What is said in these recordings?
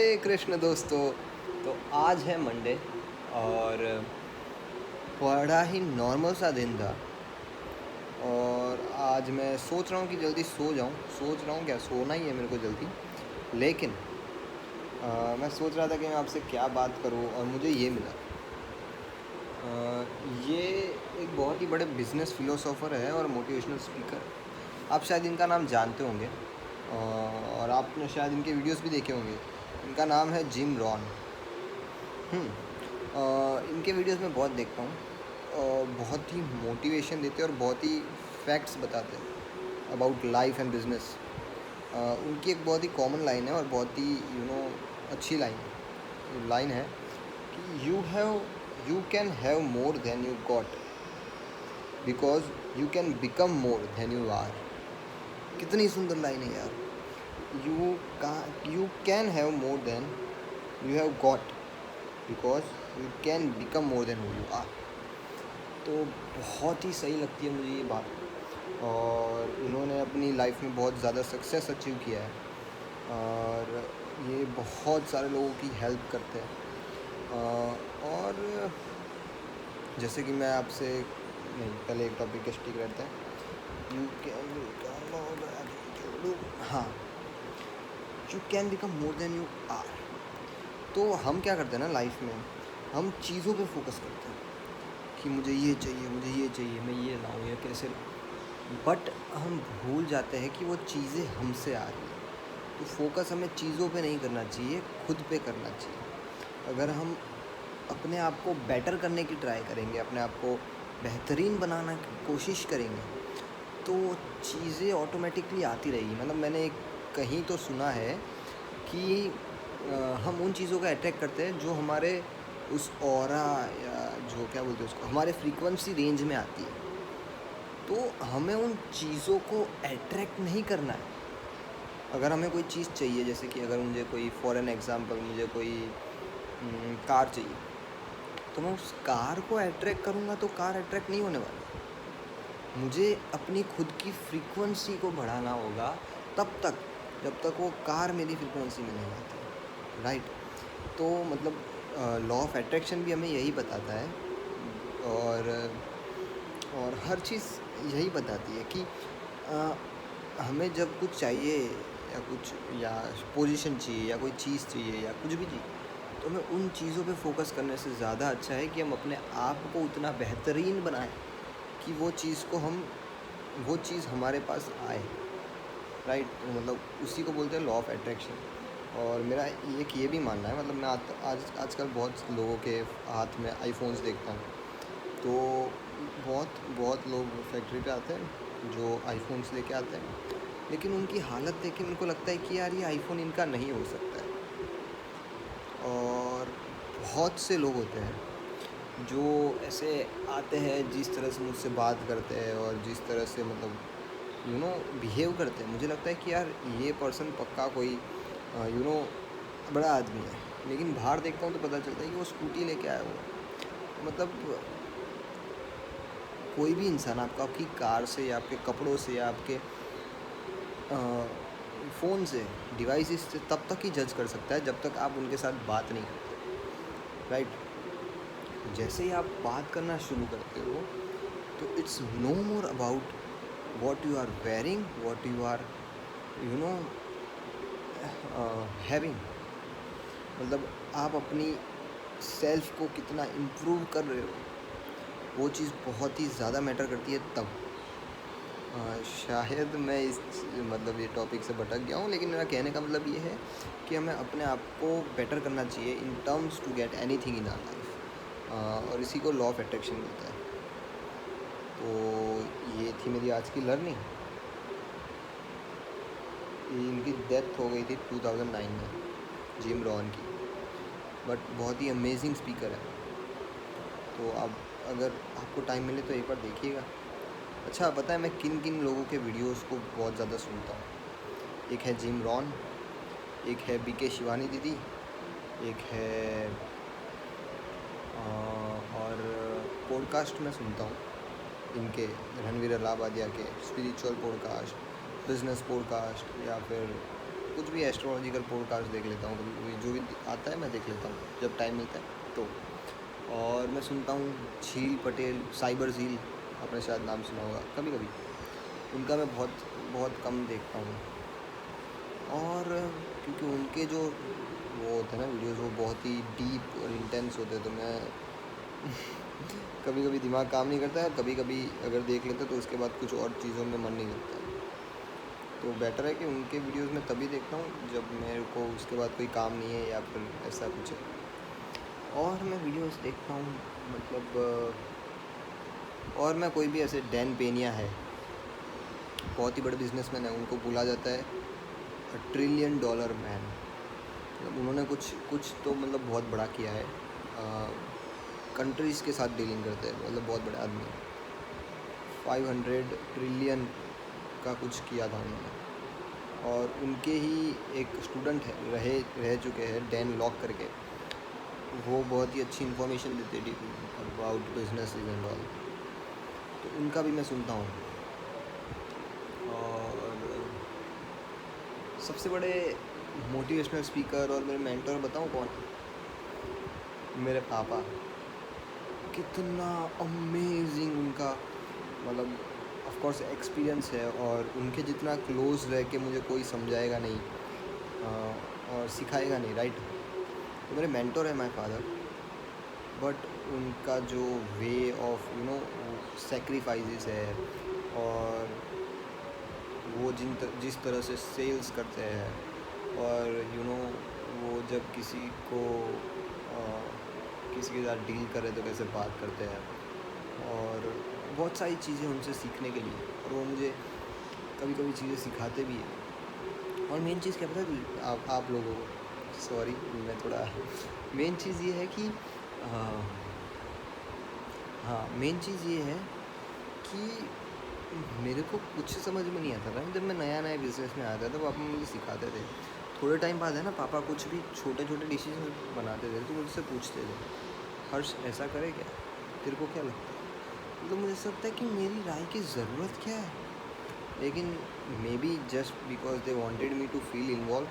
हरे कृष्ण दोस्तों। तो आज है मंडे और बड़ा ही नॉर्मल सा दिन था। और आज मैं सोच रहा हूँ कि जल्दी सो जाऊँ। सोच रहा हूँ क्या, सोना ही है मेरे को जल्दी। लेकिन मैं सोच रहा था कि मैं आपसे क्या बात करूँ और मुझे ये मिला। ये एक बहुत ही बड़े बिजनेस फिलोसोफर है और मोटिवेशनल स्पीकर। आप शायद इनका नाम जानते होंगे और आपने शायद इनके वीडियोस भी देखे होंगे। इनका नाम है जिम रॉन। इनके वीडियोस में बहुत देखता हूँ और बहुत ही मोटिवेशन देते हैं और बहुत ही फैक्ट्स बताते हैं अबाउट लाइफ एंड बिजनेस। उनकी एक बहुत ही कॉमन लाइन है और बहुत ही अच्छी लाइन है कि you can have more than you got because you can become more than you are. कितनी सुंदर लाइन है यार। You can have more than you have got because you can become more than who you are. तो बहुत ही सही लगती है मुझे ये बात। और इन्होंने अपनी लाइफ में बहुत ज़्यादा सक्सेस अचीव किया है और ये बहुत सारे लोगों की हेल्प करते हैं। और जैसे कि मैं आपसे नहीं, पहले एक टॉपिक के स्टिक रहते हैं। यू कैन हाँ, you can become more than you are. तो हम क्या करते हैं ना लाइफ में, हम चीज़ों पे फोकस करते हैं कि मुझे ये चाहिए, मैं ये लाऊं या कैसे लाऊं। बट हम भूल जाते हैं कि वो चीज़ें हमसे आ रही हैं। तो फोकस हमें चीज़ों पे नहीं करना चाहिए, खुद पे करना चाहिए। अगर हम अपने आप को बेटर करने की ट्राई करेंगे, अपने आप को बेहतरीन बनाना की कोशिश करेंगे, तो चीज़ें ऑटोमेटिकली आती रहेगी। मतलब मैंने कहीं तो सुना है कि हम उन चीज़ों का अट्रैक्ट करते हैं जो हमारे उस ऑरा या जो क्या बोलते हैं उसको, हमारे फ्रीक्वेंसी रेंज में आती है। तो हमें उन चीज़ों को अट्रैक्ट नहीं करना है। अगर हमें कोई चीज़ चाहिए, जैसे कि अगर मुझे कोई फॉर एन एग्ज़ाम्पल मुझे कोई कार चाहिए, तो मैं उस कार को अट्रैक्ट करूँगा तो कार अट्रैक्ट नहीं होने वाली। मुझे अपनी खुद की फ्रीक्वेंसी को बढ़ाना होगा तब तक जब तक वो कार मेरी फ्रीक्वेंसी में नहीं आती, राइट। तो मतलब लॉ ऑफ अट्रैक्शन भी हमें यही बताता है और हर चीज़ यही बताती है कि हमें जब कुछ चाहिए या पोजीशन चाहिए या कोई चीज़ चाहिए या कुछ भी चाहिए, तो हमें उन चीज़ों पे फोकस करने से ज़्यादा अच्छा है कि हम अपने आप को उतना बेहतरीन बनाएं कि वो चीज़ हमारे पास आए, राइट। मतलब उसी को बोलते हैं लॉ ऑफ अट्रैक्शन। और मेरा एक ये भी मानना है, मतलब मैं आजकल बहुत लोगों के हाथ में आईफोन्स देखता हूँ। तो बहुत बहुत लोग फैक्ट्री पे आते हैं जो आईफोन्स लेके आते हैं, लेकिन उनकी हालत देख के उनको लगता है कि यार ये आईफोन इनका नहीं हो सकता है। और बहुत से लोग होते हैं जो ऐसे आते हैं, जिस तरह से मुझसे बात करते हैं और जिस तरह से मतलब बिहेव करते हैं, मुझे लगता है कि यार ये पर्सन पक्का कोई बड़ा आदमी है। लेकिन बाहर देखता हूँ तो पता चलता है कि वो स्कूटी लेके आया हुआ है। मतलब कोई भी इंसान आपकी कार से या आपके कपड़ों से या आपके फ़ोन से, डिवाइसेस से तब तक ही जज कर सकता है जब तक आप उनके साथ बात नहीं करते, राइट। जैसे ही आप बात करना शुरू करते हो तो it's no more about what you are wearing, what you are having. मतलब आप अपनी सेल्फ को कितना इम्प्रूव कर रहे हो, वो चीज़ बहुत ही ज़्यादा मैटर करती है तब। शायद मैं ये टॉपिक से भटक गया हूँ, लेकिन मेरा कहने का मतलब ये है कि हमें अपने आप को बेटर करना चाहिए in terms to get anything in our life. और इसी को लॉ ऑफ अट्रैक्शन मिलता है। तो ये थी मेरी आज की लर्निंग। इनकी डेथ हो गई थी 2009 में, जिम रॉन की। बट बहुत ही अमेजिंग स्पीकर है। तो अब अगर आपको टाइम मिले तो एक बार देखिएगा। अच्छा, पता है मैं किन किन लोगों के वीडियोस को बहुत ज़्यादा सुनता हूँ। एक है जिम रॉन, एक है बीके शिवानी दीदी, एक है और पॉडकास्ट में सुनता हूँ इनके, रणवीर अलाहाबादिया के स्पिरिचुअल पॉडकास्ट, बिजनेस पॉडकास्ट, या फिर कुछ भी एस्ट्रोलॉजिकल पॉडकास्ट देख लेता हूँ, कभी कभी जो भी आता है मैं देख लेता हूँ जब टाइम मिलता है तो। और मैं सुनता हूँ झील पटेल, साइबर झील, आपने शायद नाम सुना होगा, कभी कभी उनका मैं बहुत बहुत कम देखता हूँ। और क्योंकि उनके जो वो होते हैं ना वीडियोस, वो बहुत ही डीप और इंटेंस होते हैं, तो मैं कभी कभी दिमाग काम नहीं करता है, कभी कभी अगर देख लेता तो उसके बाद कुछ और चीज़ों में मन नहीं करता है। तो बेटर है कि उनके वीडियोस मैं तभी देखता हूँ जब मेरे को उसके बाद कोई काम नहीं है या फिर ऐसा कुछ है। और मैं वीडियोस देखता हूँ, मतलब और मैं कोई भी ऐसे डैन पेनिया है, बहुत ही बड़े बिजनेसमैन है, उनको बोला जाता है ट्रिलियन डॉलर मैन। मतलब उन्होंने कुछ कुछ तो मतलब बहुत बड़ा किया है, कंट्रीज़ के साथ डीलिंग करते हैं, मतलब बहुत बड़े आदमी हैं। 500 ट्रिलियन का कुछ किया था उन्होंने। और उनके ही एक स्टूडेंट है, रह चुके हैं, डैन लॉक करके, वो बहुत ही अच्छी इन्फॉर्मेशन देते अबाउट बिजनेस एंड ऑल, तो उनका भी मैं सुनता हूँ। और सबसे बड़े मोटिवेशनल स्पीकर और मेरे मेंटर बताऊँ कौन? मेरे पापा। कितना अमेजिंग उनका, मतलब ऑफ कोर्स एक्सपीरियंस है, और उनके जितना क्लोज रह के मुझे कोई समझाएगा नहीं और सिखाएगा नहीं, राइट। तो मेरे मेंटर है माय फादर, बट उनका जो वे ऑफ सेक्रीफाइसेस है, और वो जिस तरह से सेल्स करते हैं, और वो जब किसी को किसी के साथ डील करे तो कैसे बात करते हैं, और बहुत सारी चीज़ें उनसे सीखने के लिए, और वो मुझे कभी कभी चीज़ें सिखाते भी हैं। और मेन चीज़ क्या पता है आप लोगों को, सॉरी मैं थोड़ा मेन चीज़ ये है कि हाँ, मेन चीज़ ये है कि मेरे को कुछ समझ में नहीं आता था जब मैं नया नया बिज़नेस में आया था, तो पापा मुझे सिखाते थे। थोड़े टाइम बाद है ना, पापा कुछ भी छोटे छोटे डिसीजन बनाते थे तो मुझसे पूछते थे, हर्ष ऐसा करे क्या, तेरे को क्या लगता है? तो मुझे ऐसा लगता है कि मेरी राय की ज़रूरत क्या है, लेकिन may be just because they wanted me to feel involve,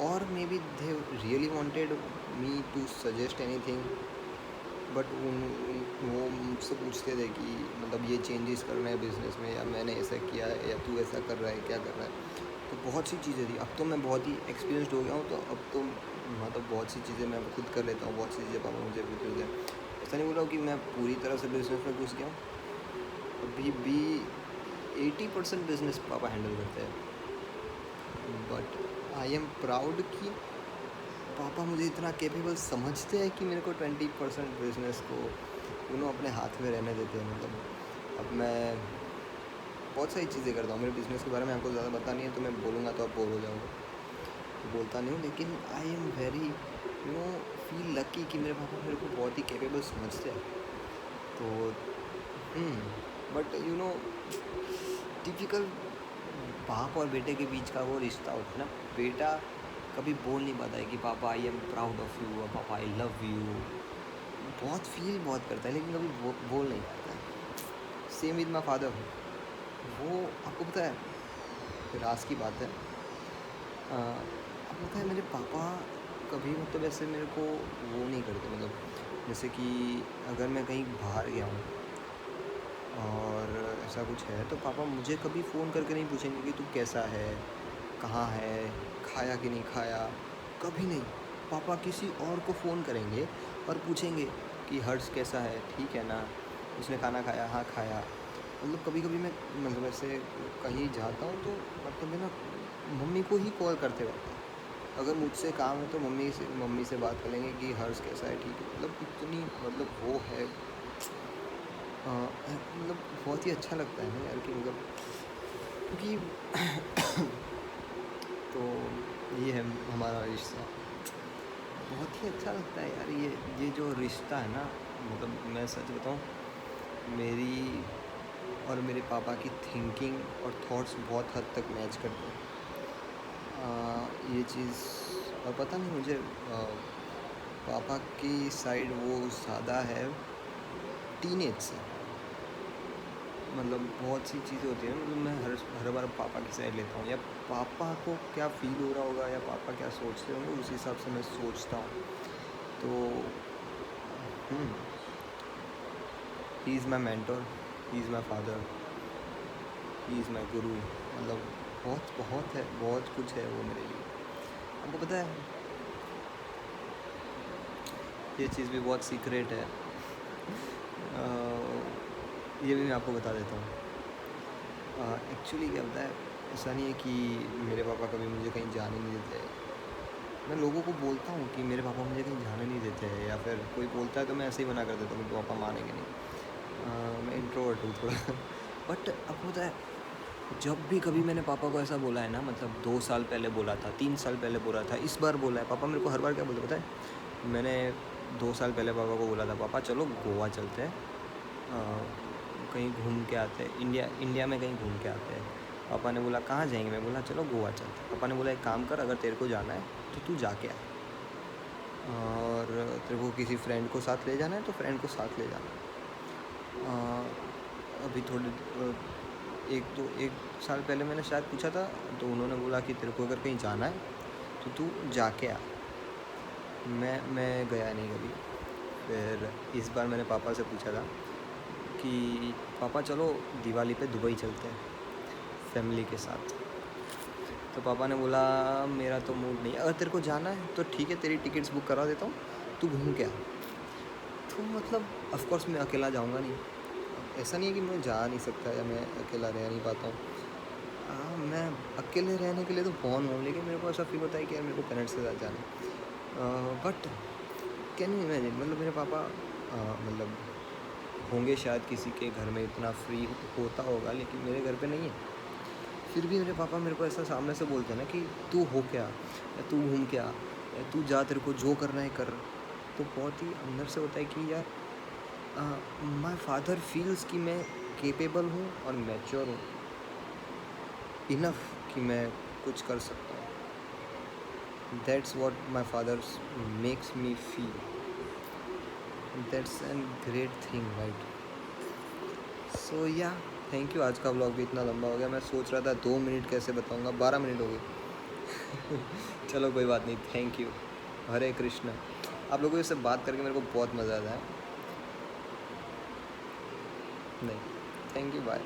और may be they really wanted me to suggest anything. But वो मुझसे पूछते थे कि मतलब ये चेंजेस करना है बिज़नेस में, या मैंने ऐसा किया है, या तू ऐसा कर रहा है, क्या कर रहा है। तो बहुत सी चीज़ें थी। अब तो मैं बहुत ही एक्सपीरियंसड हो गया हूँ, तो अब तो मतलब बहुत सी चीज़ें मैं खुद कर लेता हूँ, बहुत सी चीज़ें पापा मुझे भी करते हैं। ऐसा नहीं बोल रहा हूँ कि मैं पूरी तरह से बिज़नेस में घुस गया हूँ, अभी भी 80% बिज़नेस पापा हैंडल करते हैं। बट आई एम प्राउड कि पापा मुझे इतना कैपेबल समझते हैं कि मेरे को 20% बिज़नेस को अपने हाथ में रहने देते हैं। मतलब अब मैं बहुत सारी चीज़ें करता हूँ, मेरे बिज़नेस के बारे में आपको ज़्यादा पता नहीं है, तो मैं बोलूँगा तो आप बोर हो जाओगे, तो बोलता नहीं हूँ। लेकिन I am very feel lucky कि मेरे पापा मेरे को बहुत ही कैपेबल समझते हैं। तो बट टिपिकल बाप और बेटे के बीच का वो रिश्ता होता है ना, बेटा कभी बोल नहीं पाता है कि पापा I am proud of you, और पापा आई लव यू, बहुत फील बहुत करता है, लेकिन कभी बोल नहीं पाता है। सेम विद माई फादर, वो आपको पता है, राज की बात है, आपको पता है मेरे पापा कभी मतलब ऐसे मेरे को वो नहीं करते, मतलब जैसे कि अगर मैं कहीं बाहर गया हूँ और ऐसा कुछ है, तो पापा मुझे कभी फ़ोन करके नहीं पूछेंगे कि तू कैसा है, कहाँ है, खाया कि नहीं खाया, कभी नहीं। पापा किसी और को फ़ोन करेंगे और पूछेंगे कि हर्ष कैसा है, ठीक है ना, उसने खाना खाया, हाँ खाया। मतलब कभी कभी मैं मतलब ऐसे कहीं जाता हूँ तो मतलब है ना, मम्मी को ही कॉल करते रहता है। अगर मुझसे काम है तो मम्मी से बात कर लेंगे कि हर्ष कैसा है, ठीक है। मतलब इतनी मतलब वो है, मतलब बहुत ही अच्छा लगता है ना यार, कि मतलब क्योंकि तो ये है हमारा रिश्ता, बहुत ही अच्छा लगता है यार। ये जो रिश्ता है ना, मतलब मैं सच बताऊँ, मेरी और मेरे पापा की थिंकिंग और थॉट्स बहुत हद तक मैच करते हैं। ये चीज़, और पता नहीं मुझे पापा की साइड वो ज़्यादा है टीनेज से, मतलब बहुत सी चीज़ें होती हैं, मतलब मैं हर बार पापा की साइड लेता हूँ, या पापा को क्या फ़ील हो रहा होगा या पापा क्या सोचते होंगे उस हिसाब से मैं सोचता हूँ। तो he is my mentor, he is my father, he is my गुरु। मतलब बहुत बहुत है, बहुत कुछ है वो मेरे लिए। आपको पता है ये चीज़ भी बहुत सीक्रेट है, ये भी मैं आपको बता देता हूँ। एक्चुअली क्या होता है, ऐसा नहीं है कि मेरे पापा कभी मुझे कहीं जाने नहीं देते। मैं लोगों को बोलता हूँ कि मेरे पापा मुझे कहीं जाने नहीं देते हैं, या फिर कोई बोलता है तो मैं ऐसे ही मना कर देता हूँ कि पापा मानेंगे नहीं। मैं इंट्रोवर्ट हूँ थोड़ा बट अब होता है, जब भी कभी मैंने पापा को ऐसा बोला है ना, मतलब 2 साल पहले बोला था, 3 साल पहले बोला था, इस बार बोला है, पापा मेरे को हर बार क्या बोलते पता है। मैंने 2 साल पहले पापा को बोला था, पापा चलो गोवा चलते हैं, कहीं घूम के आते हैं, इंडिया में कहीं घूम के आते हैं। पापा ने बोला कहाँ जाएंगे, मैं बोला चलो गोवा चलते हैं। पापा ने बोला एक काम कर, अगर तेरे को जाना है तो तू जाके आ, और तेरे को किसी फ्रेंड को साथ ले जाना है तो फ्रेंड को साथ ले जाना। अभी एक साल पहले मैंने शायद पूछा था, तो उन्होंने बोला कि तेरे को अगर कहीं जाना है तो तू जाके आ। मैं गया नहीं कभी। फिर इस बार मैंने पापा से पूछा था कि पापा चलो दिवाली पे दुबई चलते हैं फैमिली के साथ। तो पापा ने बोला मेरा तो मूड नहीं है, अगर तेरे को जाना है तो ठीक है, तेरी टिकट्स बुक करा देता हूँ, तू घूम के आ। तो मतलब ऑफ कोर्स मैं अकेला जाऊँगा नहीं, ऐसा नहीं है कि मैं जा नहीं सकता या मैं अकेला रह नहीं पाता हूँ। मैं अकेले रहने के लिए तो फ़ोन हूँ, लेकिन मेरे को ऐसा फील होता है कि यार मेरे को पेरेंट्स के साथ जाना है। बट कैन यू इमेजिन, मतलब मेरे पापा मतलब होंगे शायद किसी के घर में इतना फ्री होता होगा, लेकिन मेरे घर पे नहीं है। फिर भी मेरे पापा मेरे को ऐसा सामने से बोलते हैं ना कि तू हो क्या, या तू घूम क्या, या तू जा, तेरे को जो करना है कर। तो बहुत ही अंदर से होता है कि यार माई फादर फील्स कि मैं केपेबल हूँ और मैच्योर हूँ इनफ कि मैं कुछ कर सकता हूँ। That's what my father makes me feel, that's an great thing right. So yeah thank you. आज का व्लॉग भी इतना लंबा हो गया, मैं सोच रहा था 2 मिनट कैसे बताऊँगा, 12 मिनट हो गए चलो कोई बात नहीं, थैंक यू। हरे कृष्ण। आप लोगों से बात करके मेरे को बहुत मज़ा आता है। नहीं, थैंक यू, बाय।